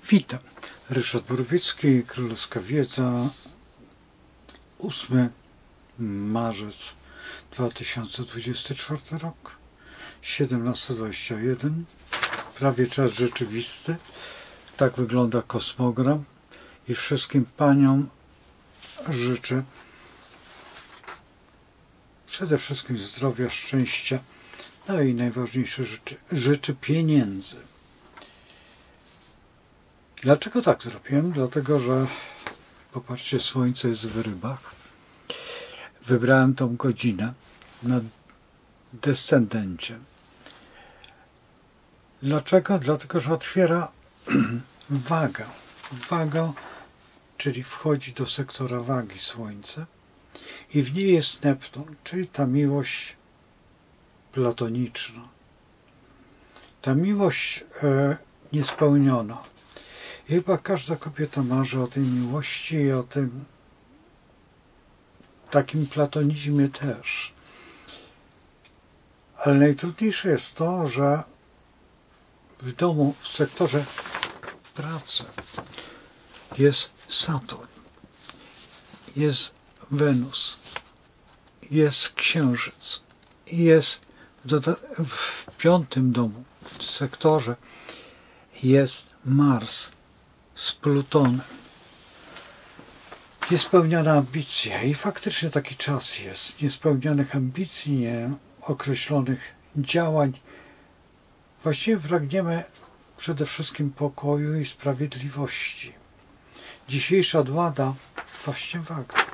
Witam. Ryszard Borowiecki, Królewska Wiedza, 8 marzec 2024 rok, 17:21, prawie czas rzeczywisty. Tak wygląda kosmogram i wszystkim paniom życzę przede wszystkim zdrowia, szczęścia, no i najważniejsze życzę pieniędzy. Dlaczego tak zrobiłem? Dlatego, że popatrzcie, słońce jest w rybach. Wybrałem tą godzinę na descendencie. Dlaczego? Dlatego, że otwiera wagę. Waga, czyli wchodzi do sektora wagi Słońce i w niej jest Neptun, czyli ta miłość platoniczna. Ta miłość niespełniona. I chyba każda kobieta marzy o tej miłości i o tym takim platonizmie też. Ale najtrudniejsze jest to, że w domu, w sektorze pracy jest Saturn, jest Wenus, jest Księżyc, jest w 5. domu, w sektorze jest Mars z Plutonem. Niespełniona ambicja i faktycznie taki czas jest. Niespełnionych ambicji, nieokreślonych działań. Właściwie pragniemy przede wszystkim pokoju i sprawiedliwości. Dzisiejsza dłada właśnie waga.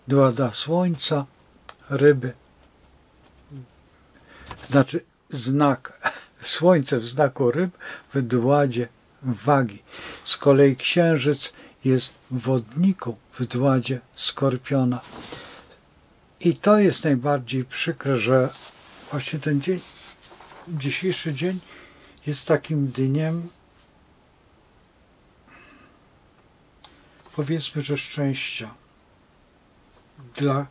Dłada Słońca, ryby. Znaczy znak, Słońce w znaku ryb, w dładzie wagi. Z kolei Księżyc jest w wodniku, w dładzie Skorpiona. I to jest najbardziej przykre, że właśnie ten dzień, dzisiejszy dzień jest takim dniem, powiedzmy, że szczęścia dla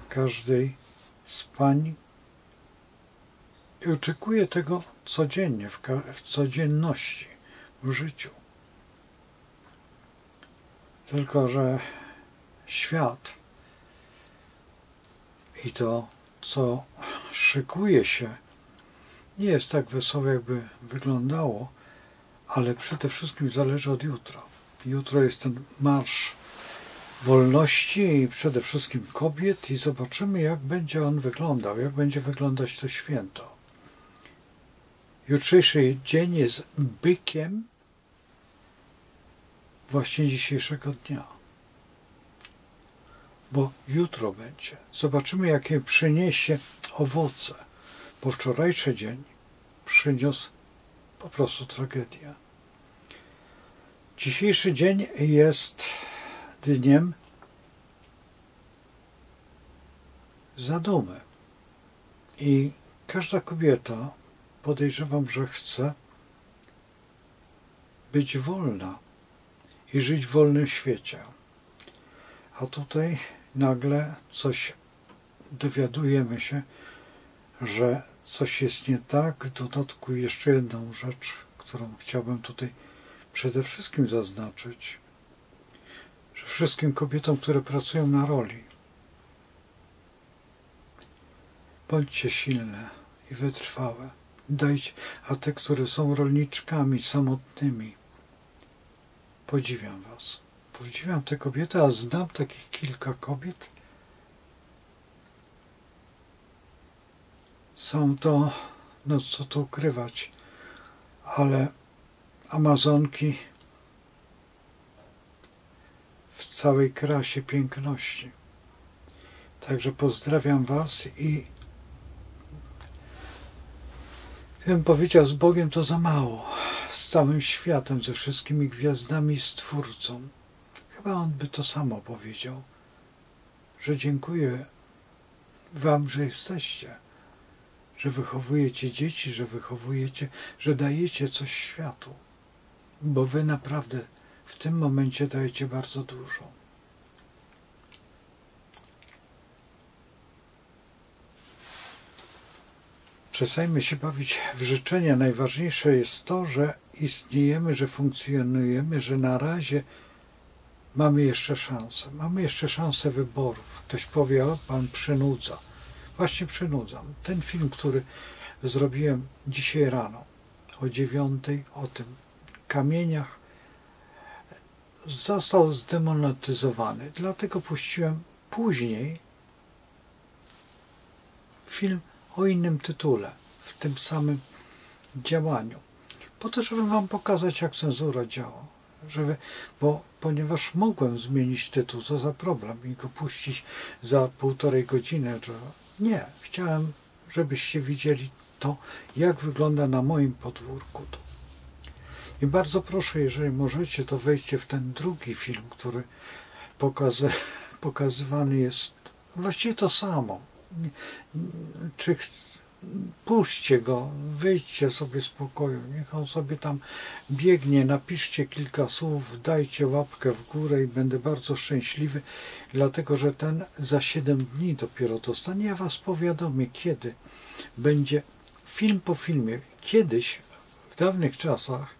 każdej z pań. I oczekuję tego codziennie, w codzienności, w życiu. Tylko że świat i to, co szykuje się, nie jest tak wesoło, jakby wyglądało, ale przede wszystkim zależy od jutra. Jutro jest ten marsz wolności i przede wszystkim kobiet i zobaczymy, jak będzie on wyglądał, jak będzie wyglądać to święto. Jutrzejszy dzień jest bykiem właśnie dzisiejszego dnia. Bo jutro będzie. Zobaczymy, jakie przyniesie owoce. Bo wczorajszy dzień przyniósł po prostu tragedię. Dzisiejszy dzień jest dniem zadumy. I każda kobieta, podejrzewam, że chce być wolna i żyć w wolnym świecie. A tutaj nagle dowiadujemy się, że coś jest nie tak. W dodatku jeszcze jedną rzecz, którą chciałbym tutaj przede wszystkim zaznaczyć, że wszystkim kobietom, które pracują na roli, bądźcie silne i wytrwałe. Dajcie, a te, które są rolniczkami samotnymi, podziwiam was. Podziwiam te kobiety, a znam takich kilka kobiet. Są to, no co tu ukrywać, ale Amazonki w całej krasie piękności. Także pozdrawiam was i gdybym powiedział z Bogiem, to za mało. Z całym światem, ze wszystkimi gwiazdami, z Twórcą. Chyba on by to samo powiedział, że dziękuję wam, że jesteście, że wychowujecie dzieci, że dajecie coś światu, bo wy naprawdę w tym momencie dajecie bardzo dużo. Przestańmy się bawić w życzenia. Najważniejsze jest to, że istniejemy, że funkcjonujemy, że na razie mamy jeszcze szansę. Mamy jeszcze szansę wyborów. Ktoś powie, o, pan przynudza. Właśnie przynudzam. Ten film, który zrobiłem dzisiaj rano o 9:00, o tym kamieniach, został zdemonetyzowany. Dlatego puściłem później film o innym tytule, w tym samym działaniu. Po to, żeby wam pokazać, jak cenzura działa. Ponieważ mogłem zmienić tytuł, co za problem, i go puścić za 1,5 godziny. Nie, chciałem, żebyście widzieli to, jak wygląda na moim podwórku. I bardzo proszę, jeżeli możecie, to wejdźcie w ten drugi film, który pokazywany jest właściwie to samo. Puśćcie go, wyjdźcie sobie z pokoju, niech on sobie tam biegnie, napiszcie kilka słów, dajcie łapkę w górę i będę bardzo szczęśliwy, dlatego że ten za 7 dni dopiero dostanie. Ja was powiadomię, kiedy będzie film po filmie. Kiedyś, w dawnych czasach,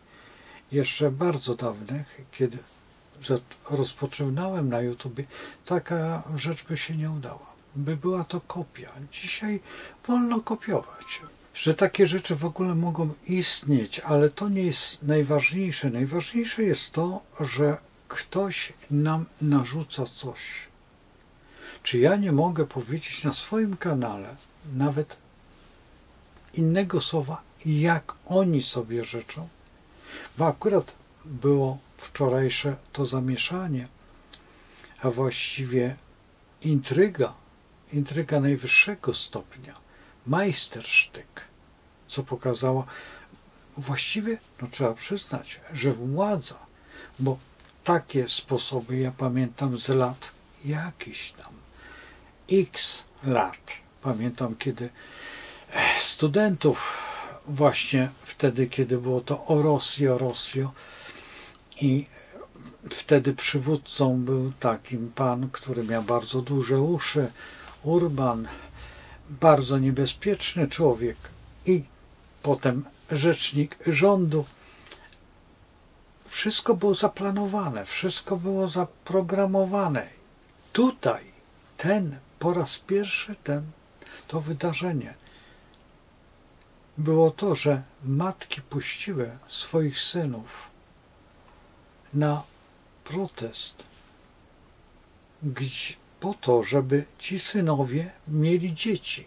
jeszcze bardzo dawnych, kiedy rozpoczynałem na YouTubie, taka rzecz by się nie udała. By była to kopia. Dzisiaj wolno kopiować. Że takie rzeczy w ogóle mogą istnieć, ale to nie jest najważniejsze. Najważniejsze jest to, że ktoś nam narzuca coś. Czy ja nie mogę powiedzieć na swoim kanale nawet innego słowa, jak oni sobie życzą? Bo akurat było wczorajsze to zamieszanie, a właściwie intryga najwyższego stopnia, majstersztyk, co pokazała właściwie, no trzeba przyznać, że władza, bo takie sposoby ja pamiętam z lat jakiś tam, x lat. Pamiętam, kiedy studentów właśnie wtedy, kiedy było to Orosio i wtedy przywódcą był takim pan, który miał bardzo duże uszy, Urban, bardzo niebezpieczny człowiek, i potem rzecznik rządu. Wszystko było zaplanowane, wszystko było zaprogramowane. Tutaj po raz pierwszy to wydarzenie było to, że matki puściły swoich synów na protest, po to, żeby ci synowie mieli dzieci.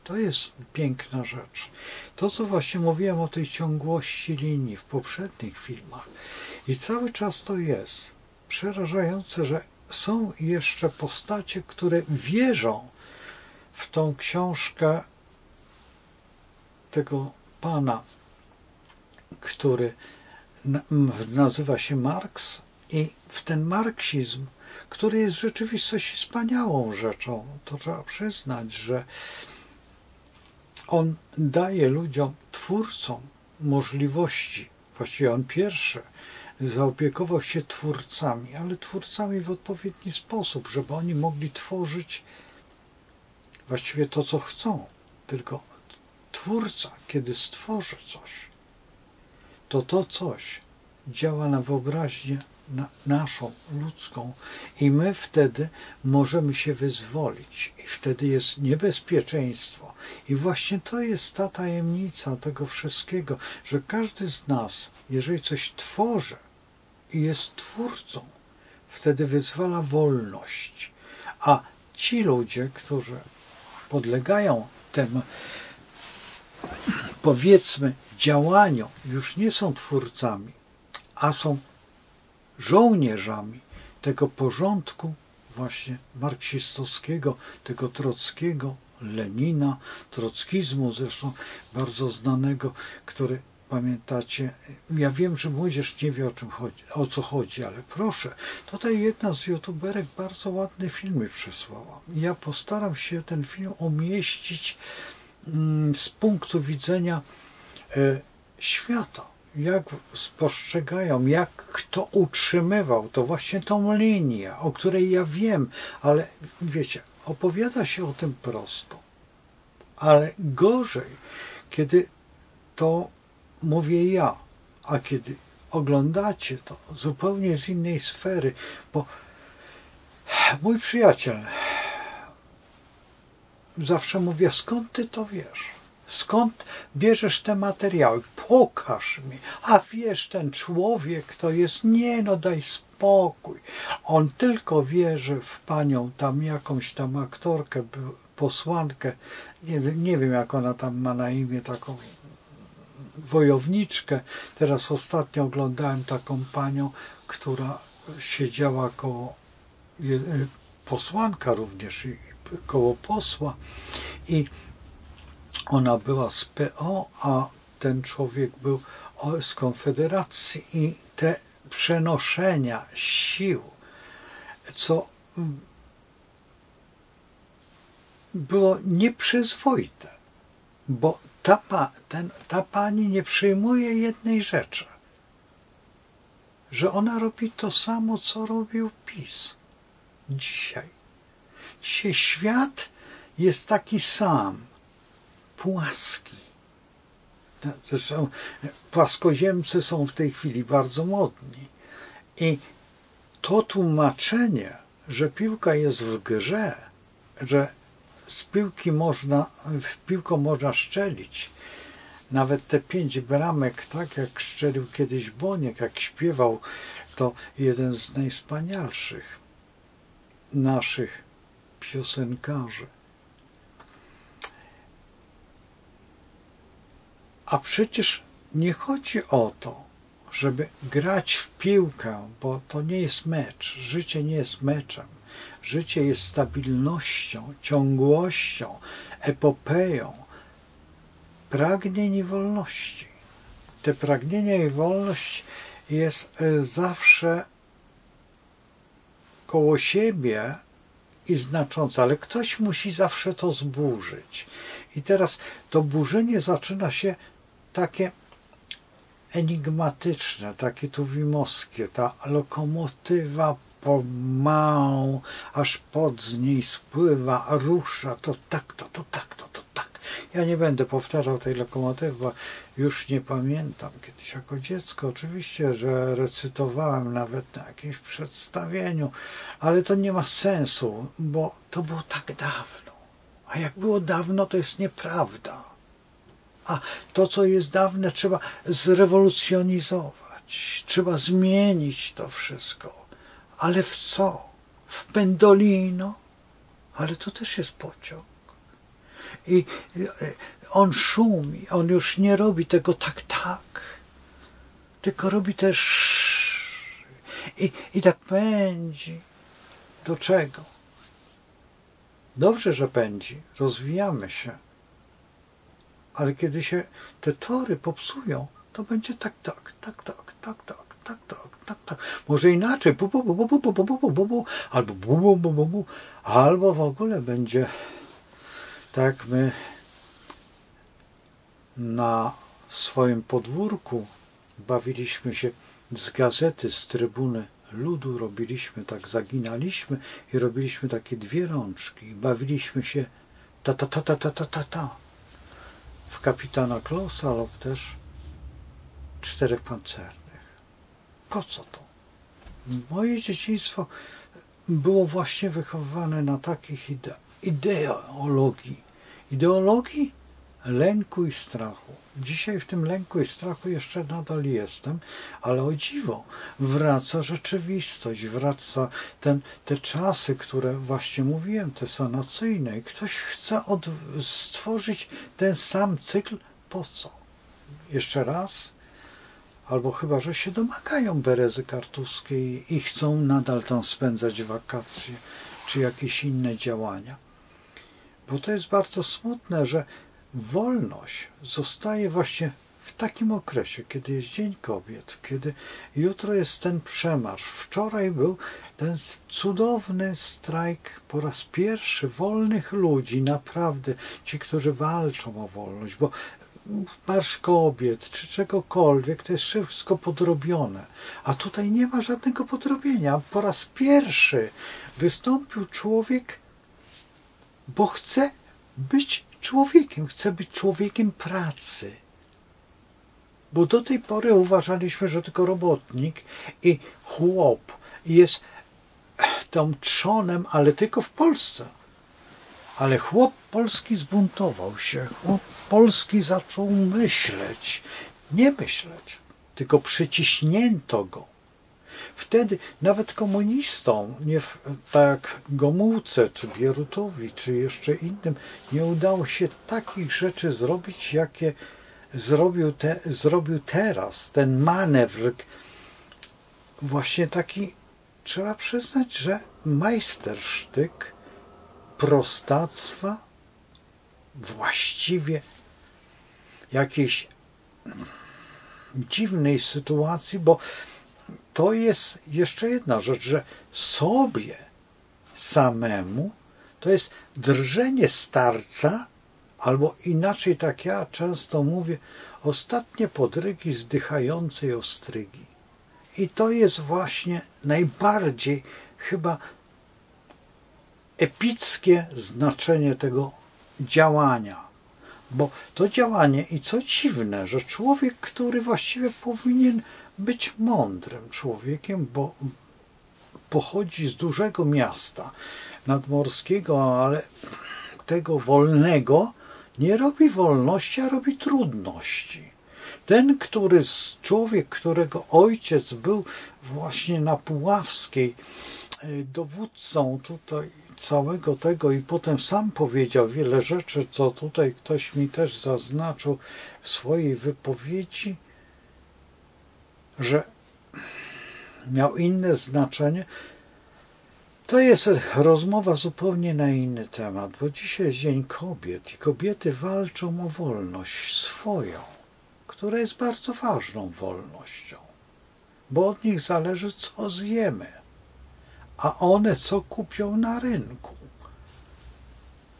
To jest piękna rzecz. To, co właśnie mówiłem o tej ciągłości linii w poprzednich filmach. I cały czas to jest przerażające, że są jeszcze postacie, które wierzą w tą książkę tego pana, który nazywa się Marks, i w ten marksizm, który jest w rzeczywistości wspaniałą rzeczą. To trzeba przyznać, że on daje ludziom, twórcom możliwości. Właściwie on pierwszy zaopiekował się twórcami, ale twórcami w odpowiedni sposób, żeby oni mogli tworzyć właściwie to, co chcą. Tylko twórca, kiedy stworzy coś, to coś działa na wyobraźnię naszą, ludzką, i my wtedy możemy się wyzwolić i wtedy jest niebezpieczeństwo. I właśnie to jest ta tajemnica tego wszystkiego, że każdy z nas, jeżeli coś tworzy i jest twórcą, wtedy wyzwala wolność. A ci ludzie, którzy podlegają temu, powiedzmy, działaniu, już nie są twórcami, a są żołnierzami tego porządku właśnie marksistowskiego, tego Trockiego, Lenina, trockizmu zresztą bardzo znanego, który, pamiętacie, ja wiem, że młodzież nie wie, o co chodzi, ale proszę, tutaj jedna z youtuberek bardzo ładne filmy przesłała. Ja postaram się ten film umieścić z punktu widzenia świata, jak spostrzegają, jak kto utrzymywał to właśnie tą linię, o której ja wiem, ale wiecie, opowiada się o tym prosto, Ale gorzej, kiedy to mówię ja, a kiedy oglądacie to zupełnie z innej sfery, bo mój przyjaciel zawsze mówi, skąd ty to wiesz? Skąd bierzesz te materiały? Pokaż mi. A wiesz, ten człowiek to jest, nie no daj spokój. On tylko wierzy w panią tam jakąś tam aktorkę, posłankę, nie wiem jak ona tam ma na imię, taką wojowniczkę. Teraz ostatnio oglądałem taką panią, która siedziała koło posłanka również i koło posła i ona była z PO, a ten człowiek był z Konfederacji i te przenoszenia sił, co było nieprzyzwoite, bo ta pani nie przyjmuje jednej rzeczy, że ona robi to samo, co robił PiS dzisiaj. Dzisiaj świat jest taki sam, płaski. Zresztą płaskoziemcy są w tej chwili bardzo modni. I to tłumaczenie, że piłka jest w grze, że z piłki w piłką można szczelić, nawet te 5 bramek, tak jak szczelił kiedyś Boniek, jak śpiewał, to jeden z najwspanialszych naszych piosenkarzy. A przecież nie chodzi o to, żeby grać w piłkę, bo to nie jest mecz. Życie nie jest meczem. Życie jest stabilnością, ciągłością, epopeją pragnień i wolności. Te pragnienia i wolność jest zawsze koło siebie i znaczące, ale ktoś musi zawsze to zburzyć. I teraz to burzenie zaczyna się takie enigmatyczne, takie tuwimowskie, ta lokomotywa pomału, aż pod z niej spływa, rusza, to tak, to tak, to tak. Ja nie będę powtarzał tej lokomotywy, bo już nie pamiętam. Kiedyś jako dziecko oczywiście, że recytowałem nawet na jakimś przedstawieniu, ale to nie ma sensu, bo to było tak dawno. A jak było dawno, to jest nieprawda. A to, co jest dawne, trzeba zrewolucjonizować. Trzeba zmienić to wszystko. Ale w co? W pendolino? Ale to też jest pociąg. I on szumi, on już nie robi tego tak, tylko robi też i tak pędzi. Do czego? Dobrze, że pędzi, rozwijamy się. Ale kiedy się te tory popsują, to będzie tak. Może inaczej, albo w ogóle będzie tak my na swoim podwórku bawiliśmy się z gazety, z Trybuny Ludu, robiliśmy tak, zaginaliśmy i robiliśmy takie 2 rączki i bawiliśmy się ta w kapitana Klossa lub też 4 pancernych. Po co to? Moje dzieciństwo było właśnie wychowywane na takich ideologii lęku i strachu. Dzisiaj w tym lęku i strachu jeszcze nadal jestem, ale o dziwo, wraca rzeczywistość, wraca te czasy, które właśnie mówiłem, te sanacyjne. I ktoś chce stworzyć ten sam cykl. Po co? Jeszcze raz? Albo chyba, że się domagają Berezy Kartuskiej i chcą nadal tam spędzać wakacje, czy jakieś inne działania. Bo to jest bardzo smutne, że wolność zostaje właśnie w takim okresie, kiedy jest Dzień Kobiet, kiedy jutro jest ten przemarsz. Wczoraj był ten cudowny strajk po raz pierwszy wolnych ludzi, naprawdę ci, którzy walczą o wolność, bo Marsz Kobiet czy czegokolwiek, to jest wszystko podrobione. A tutaj nie ma żadnego podrobienia. Po raz pierwszy wystąpił człowiek, bo chce być człowiekiem, chcę być człowiekiem pracy. Bo do tej pory uważaliśmy, że tylko robotnik i chłop jest tą trzonem, ale tylko w Polsce. Ale chłop polski zbuntował się, chłop polski zaczął myśleć, nie myśleć, tylko przyciśnięto go. Wtedy nawet komunistom, tak jak Gomułce, czy Bierutowi, czy jeszcze innym, nie udało się takich rzeczy zrobić, jakie zrobił teraz. Ten manewr, właśnie taki, trzeba przyznać, że majstersztyk prostactwa, właściwie jakiejś dziwnej sytuacji, bo to jest jeszcze jedna rzecz, że sobie samemu to jest drżenie starca, albo inaczej, tak ja często mówię, ostatnie podrygi zdychającej ostrygi. I to jest właśnie najbardziej chyba epickie znaczenie tego działania. Bo to działanie, i co dziwne, że człowiek, który właściwie powinien być mądrym człowiekiem, bo pochodzi z dużego miasta nadmorskiego, ale tego wolnego, nie robi wolności, a robi trudności. Ten, człowiek, którego ojciec był właśnie na Puławskiej dowódcą tutaj całego tego i potem sam powiedział wiele rzeczy, co tutaj ktoś mi też zaznaczył w swojej wypowiedzi, że miał inne znaczenie. To jest rozmowa zupełnie na inny temat, bo dzisiaj jest Dzień Kobiet i kobiety walczą o wolność swoją, która jest bardzo ważną wolnością, bo od nich zależy, co zjemy, a one co kupią na rynku.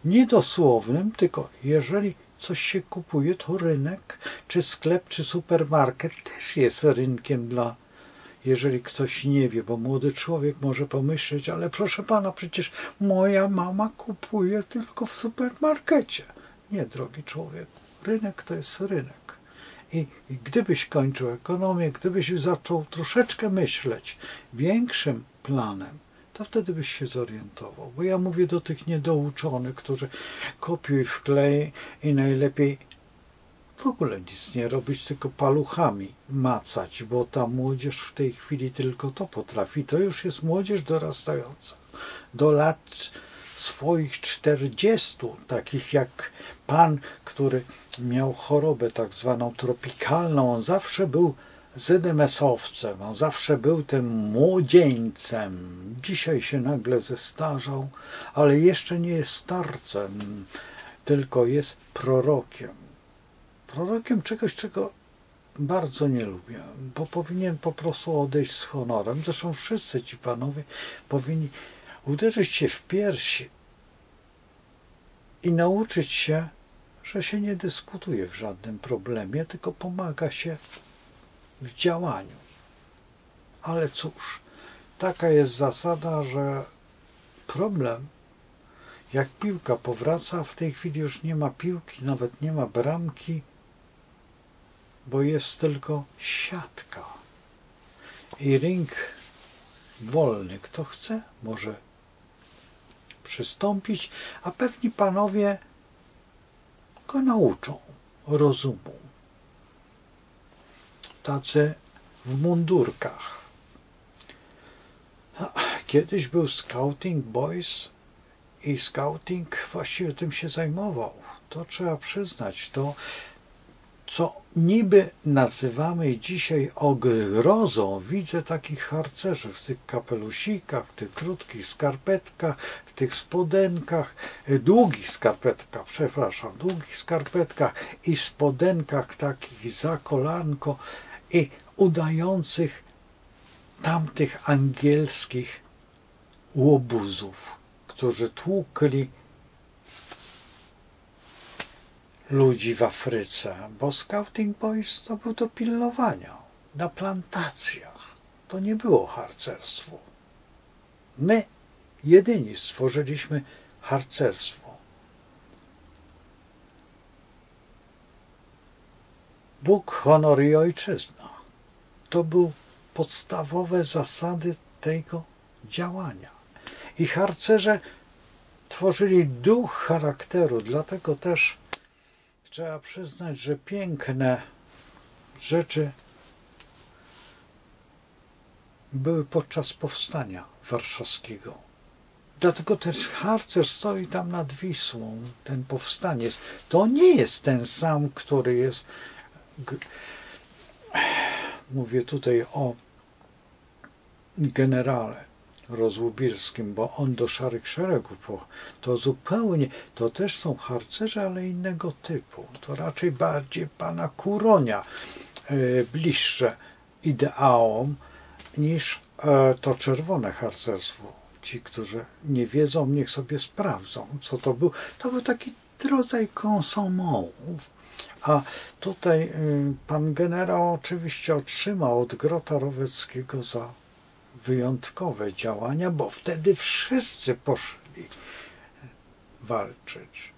Nie dosłownym, tylko jeżeli coś się kupuje, to rynek, czy sklep, czy supermarket też jest rynkiem dla, jeżeli ktoś nie wie, bo młody człowiek może pomyśleć, ale proszę pana, przecież moja mama kupuje tylko w supermarkecie. Nie, drogi człowieku, rynek to jest rynek. I gdybyś kończył ekonomię, gdybyś zaczął troszeczkę myśleć większym planem, to wtedy byś się zorientował. Bo ja mówię do tych niedouczonych, którzy kopiuj, wklej i najlepiej w ogóle nic nie robić, tylko paluchami macać, bo ta młodzież w tej chwili tylko to potrafi. To już jest młodzież dorastająca. Do lat swoich 40, takich jak pan, który miał chorobę tak zwaną tropikalną, on zawsze był ZMS-owcem, on zawsze był tym młodzieńcem. Dzisiaj się nagle zestarzał, ale jeszcze nie jest starcem, tylko jest prorokiem. Prorokiem czegoś, czego bardzo nie lubię, bo powinien po prostu odejść z honorem. Zresztą wszyscy ci panowie powinni uderzyć się w piersi i nauczyć się, że się nie dyskutuje w żadnym problemie, tylko pomaga się w działaniu. Ale cóż, taka jest zasada, że problem, jak piłka powraca, w tej chwili już nie ma piłki, nawet nie ma bramki, bo jest tylko siatka i ring wolny. Kto chce, może przystąpić, a pewni panowie go nauczą rozumu. Tacy w mundurkach. Kiedyś był Scouting Boys i Scouting właściwie tym się zajmował. To trzeba przyznać. To, co niby nazywamy dzisiaj ogrozą, widzę takich harcerzy w tych kapelusikach, w tych krótkich skarpetkach, w tych spodenkach, długich skarpetkach i spodenkach takich za kolanko i udających tamtych angielskich łobuzów, którzy tłukli ludzi w Afryce, bo Scouting Boys to był do pilnowania na plantacjach. To nie było harcerstwo. My jedyni stworzyliśmy harcerstwo. Bóg, honor i ojczyzna. To były podstawowe zasady tego działania. I harcerze tworzyli duch charakteru, dlatego też trzeba przyznać, że piękne rzeczy były podczas powstania warszawskiego. Dlatego też harcerz stoi tam nad Wisłą, ten powstaniec. To nie jest ten sam, który jest... Mówię tutaj o generale Rozłubirskim, bo on do Szarych Szeregów, to zupełnie, to też są harcerze, ale innego typu. To raczej bardziej pana Kuronia bliższe ideałom niż to czerwone harcerstwo. Ci, którzy nie wiedzą, niech sobie sprawdzą, co to był. To był taki rodzaj konsumatu. A tutaj pan generał oczywiście otrzymał od Grota Roweckiego za wyjątkowe działania, bo wtedy wszyscy poszli walczyć.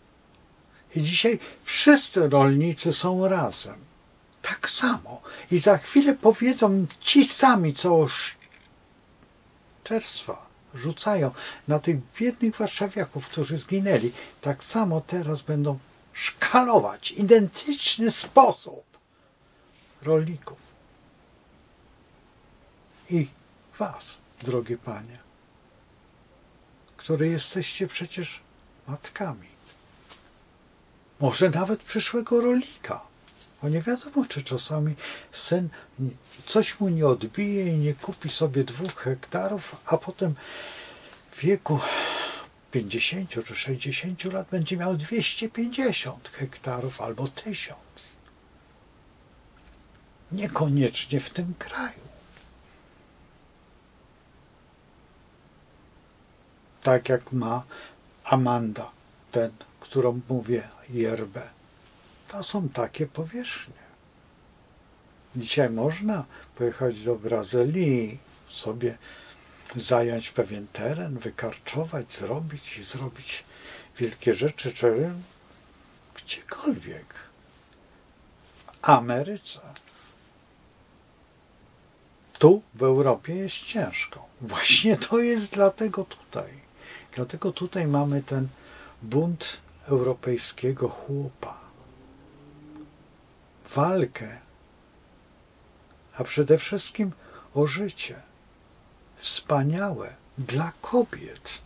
I dzisiaj wszyscy rolnicy są razem. Tak samo. I za chwilę powiedzą ci sami, co oszczerstwa rzucają na tych biednych warszawiaków, którzy zginęli. Tak samo teraz będą szkalować w identyczny sposób rolników. I was, drogie panie, które jesteście przecież matkami. Może nawet przyszłego rolnika. Bo nie wiadomo, czy czasami syn coś mu nie odbije i nie kupi sobie 2 hektarów, a potem w wieku 50 czy 60 lat będzie miał 250 hektarów albo 1000. Niekoniecznie w tym kraju. Tak jak ma Amanda, ten, którą mówię, IRB. To są takie powierzchnie. Dzisiaj można pojechać do Brazylii, sobie zająć pewien teren, wykarczować, zrobić wielkie rzeczy, czy gdziekolwiek. W Ameryce. Tu w Europie jest ciężko. Właśnie to jest dlatego tutaj. Dlatego tutaj mamy ten bunt europejskiego chłopa. Walkę, a przede wszystkim o życie. Wspaniałe dla kobiet,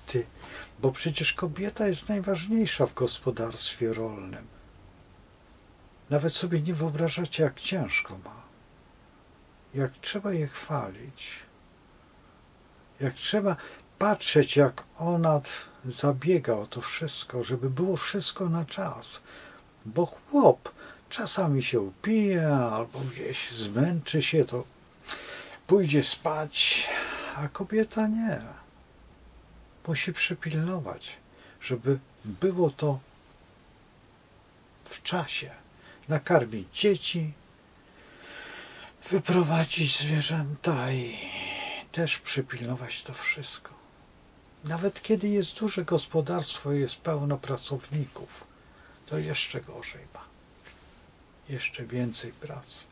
bo przecież kobieta jest najważniejsza w gospodarstwie rolnym. Nawet sobie nie wyobrażacie, jak ciężko ma. Jak trzeba je chwalić. Jak trzeba patrzeć, jak ona zabiega o to wszystko, żeby było wszystko na czas. Bo chłop czasami się upije, albo gdzieś zmęczy się, to pójdzie spać, a kobieta nie. Musi przypilnować, żeby było to w czasie. Nakarmić dzieci, wyprowadzić zwierzęta i też przypilnować to wszystko. Nawet kiedy jest duże gospodarstwo i jest pełno pracowników, to jeszcze gorzej ma. Jeszcze więcej pracy.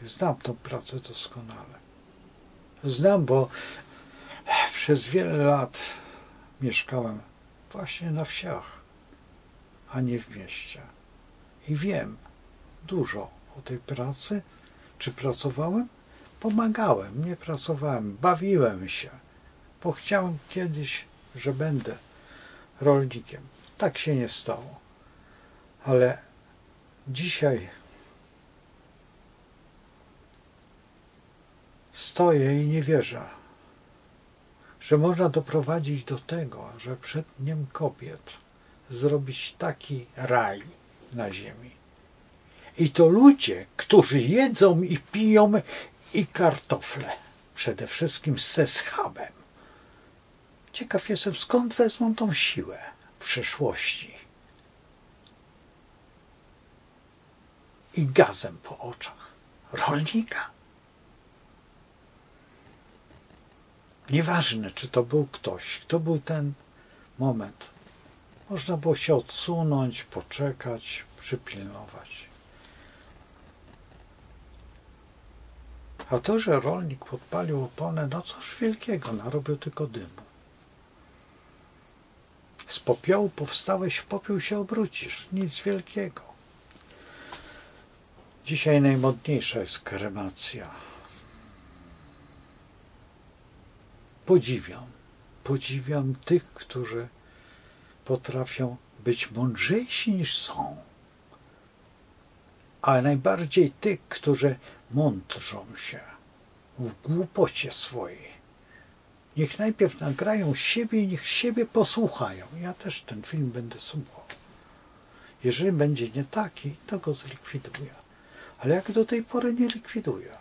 Znam tą pracę doskonale. Znam, bo przez wiele lat mieszkałem właśnie na wsiach, a nie w mieście. I wiem dużo o tej pracy. Czy pracowałem? Pomagałem, nie pracowałem, bawiłem się, bo chciałem kiedyś, że będę rolnikiem. Tak się nie stało. Ale dzisiaj stoję i nie wierzę, że można doprowadzić do tego, że przed Dniem Kobiet zrobić taki raj na ziemi. I to ludzie, którzy jedzą i piją i kartofle. Przede wszystkim ze schabem. Ciekaw jestem, skąd wezmą tą siłę w przyszłości. I gazem po oczach. Rolnika? Nieważne, czy to był ktoś, kto był ten moment. Można było się odsunąć, poczekać, przypilnować. A to, że rolnik podpalił oponę, no cóż wielkiego, narobił tylko dymu. Z popiołu powstałeś, w popiół się obrócisz. Nic wielkiego. Dzisiaj najmodniejsza jest kremacja. Podziwiam tych, którzy potrafią być mądrzejsi niż są. A najbardziej tych, którzy mądrzą się w głupocie swojej. Niech najpierw nagrają siebie i niech siebie posłuchają. Ja też ten film będę słuchał. Jeżeli będzie nie taki, to go zlikwiduję. Ale jak do tej pory nie likwiduję.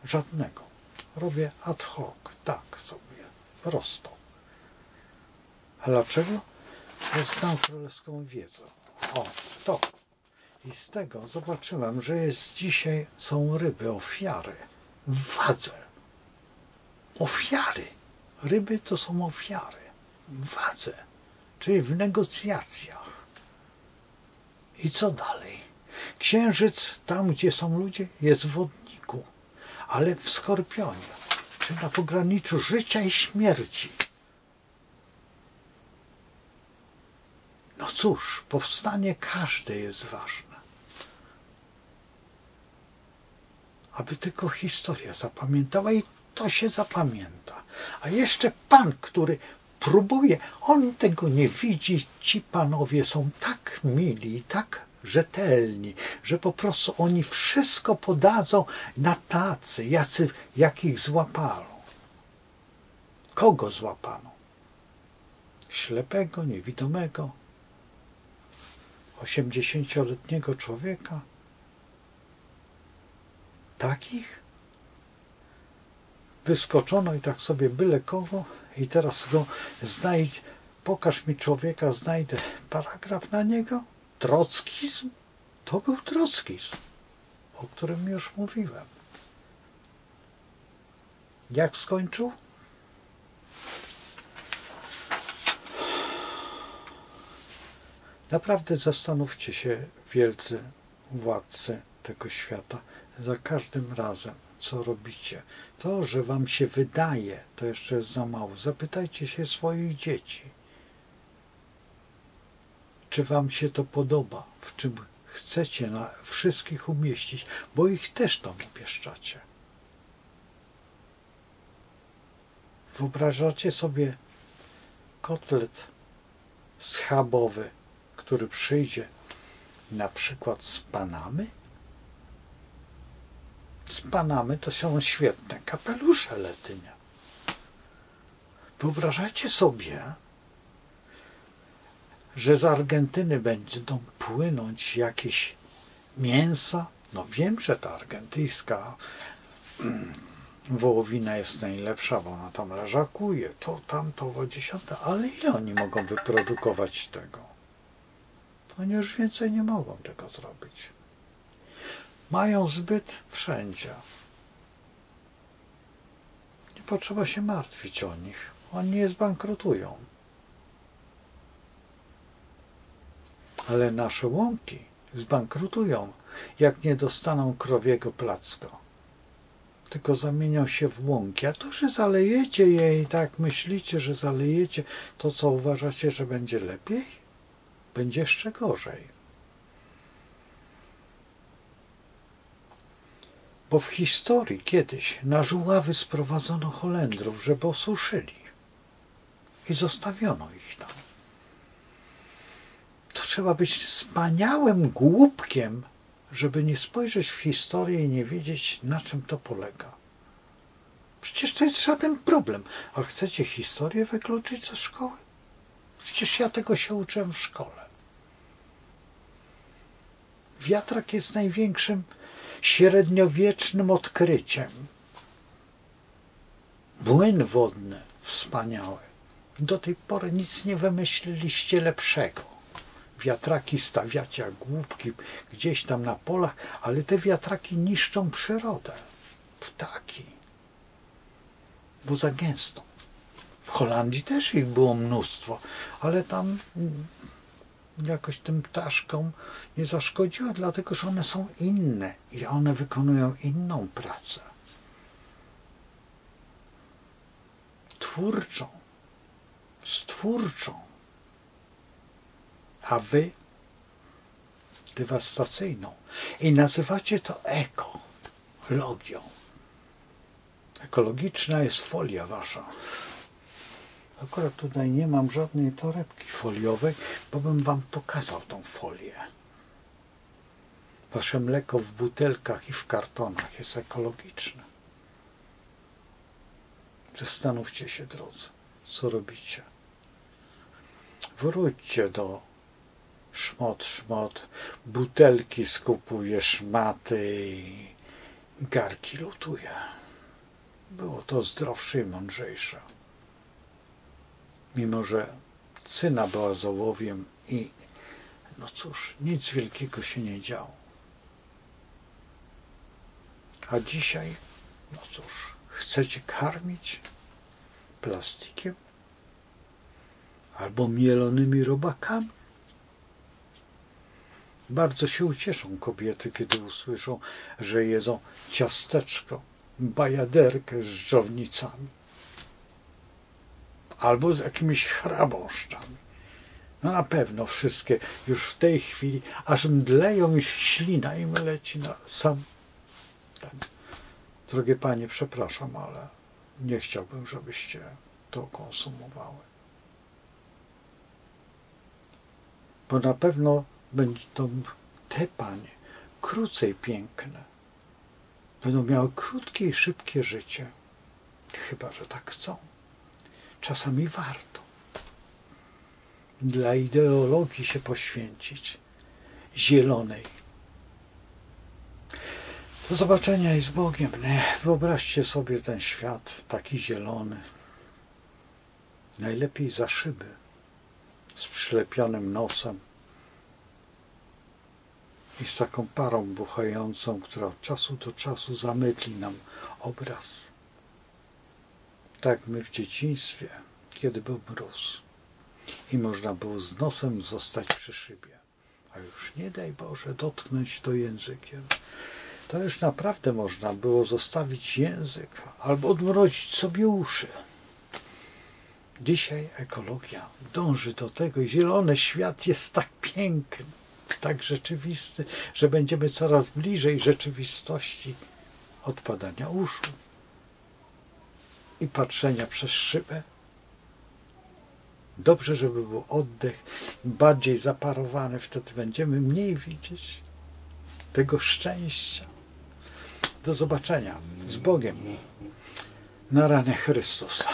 Żadnego. Robię ad hoc. Tak sobie. Prosto. A dlaczego? Bo znam królewską wiedzę. O, to. I z tego zobaczyłem, że dzisiaj są ryby, ofiary. W wadze. Ofiary. Ryby to są ofiary. W wadze. Czyli w negocjacjach. I co dalej? Księżyc, tam gdzie są ludzie, jest w wodniku. Ale w Skorpionie. Czy na pograniczu życia i śmierci. No cóż, powstanie każde jest ważne. Aby tylko historia zapamiętała i to się zapamięta. A jeszcze Pan, który próbuje, on tego nie widzi. Ci panowie są tak mili, tak rzetelni, że po prostu oni wszystko podadzą na tacy, jak ich złapano. Kogo złapano? Ślepego, niewidomego, 80-letniego człowieka? Takich? Wyskoczono i tak sobie byle kogo i teraz go znajdź, pokaż mi człowieka, znajdę paragraf na niego. Trockizm? To był trockizm, o którym już mówiłem. Jak skończył? Naprawdę zastanówcie się, wielcy władcy tego świata, za każdym razem, co robicie. To, że wam się wydaje, to jeszcze jest za mało. Zapytajcie się swoich dzieci, czy wam się to podoba, w czym chcecie na wszystkich umieścić, bo ich też tam umieszczacie. Wyobrażacie sobie kotlet schabowy, który przyjdzie na przykład z Panamy? Z Panamy to są świetne kapelusze letnie. Wyobrażacie sobie, że z Argentyny będą płynąć jakieś mięsa? No wiem, że ta argentyńska wołowina jest najlepsza, bo ona tam leżakuje, to tamto, o 10, ale ile oni mogą wyprodukować tego? Oni już więcej nie mogą tego zrobić. Mają zbyt wszędzie. Nie potrzeba się martwić o nich. Oni nie zbankrutują. Ale nasze łąki zbankrutują, jak nie dostaną krowiego placka. Tylko zamienią się w łąki. A to, że zalejecie je i tak myślicie, że zalejecie, to co uważacie, że będzie lepiej? Będzie jeszcze gorzej. Bo w historii kiedyś na żuławy sprowadzono Holendrów, żeby osuszyli. I zostawiono ich tam. To trzeba być wspaniałym głupkiem, żeby nie spojrzeć w historię i nie wiedzieć, na czym to polega. Przecież to jest żaden problem. A chcecie historię wykluczyć ze szkoły? Przecież ja tego się uczyłem w szkole. Wiatrak jest największym średniowiecznym odkryciem. Młyn wodny wspaniały. Do tej pory nic nie wymyśliliście lepszego. Wiatraki stawiacie jak głupki gdzieś tam na polach, ale te wiatraki niszczą przyrodę. Ptaki. Bo za gęsto. W Holandii też ich było mnóstwo, ale tam jakoś tym ptaszkom nie zaszkodziło, dlatego że one są inne i one wykonują inną pracę. stwórczą, a wy dewastacyjną. I nazywacie to ekologią. Ekologiczna jest folia wasza. Akurat tutaj nie mam żadnej torebki foliowej, bo bym wam pokazał tą folię. Wasze mleko w butelkach i w kartonach jest ekologiczne. Zastanówcie się, drodzy, co robicie. Wróćcie do szmot, butelki skupuje, szmaty i garki lutuje. Było to zdrowsze i mądrzejsze. Mimo że cyna była z ołowiem i no cóż, nic wielkiego się nie działo. A dzisiaj, no cóż, chcecie karmić plastikiem? Albo mielonymi robakami? Bardzo się ucieszą kobiety, kiedy usłyszą, że jedzą ciasteczko, bajaderkę z dżownicami. Albo z jakimiś chrabąszczami. No na pewno wszystkie już w tej chwili aż mdleją i ślina im leci na sam ten. Drogie panie, przepraszam, ale nie chciałbym, żebyście to konsumowały. Bo na pewno będą te panie krócej piękne. Będą miały krótkie i szybkie życie. Chyba że tak chcą. Czasami warto dla ideologii się poświęcić, zielonej. Do zobaczenia i z Bogiem. Wyobraźcie sobie ten świat taki zielony. Najlepiej za szyby, z przylepionym nosem i z taką parą buchającą, która od czasu do czasu zamydli nam obraz. Tak my w dzieciństwie, kiedy był mróz i można było z nosem zostać przy szybie, a już nie daj Boże dotknąć to językiem. To już naprawdę można było zostawić język albo odmrozić sobie uszy. Dzisiaj ekologia dąży do tego i zielony świat jest tak piękny, tak rzeczywisty, że będziemy coraz bliżej rzeczywistości odpadania uszu i patrzenia przez szybę. Dobrze, żeby był oddech bardziej zaparowany, wtedy będziemy mniej widzieć tego szczęścia. Do zobaczenia z Bogiem na ranie Chrystusa.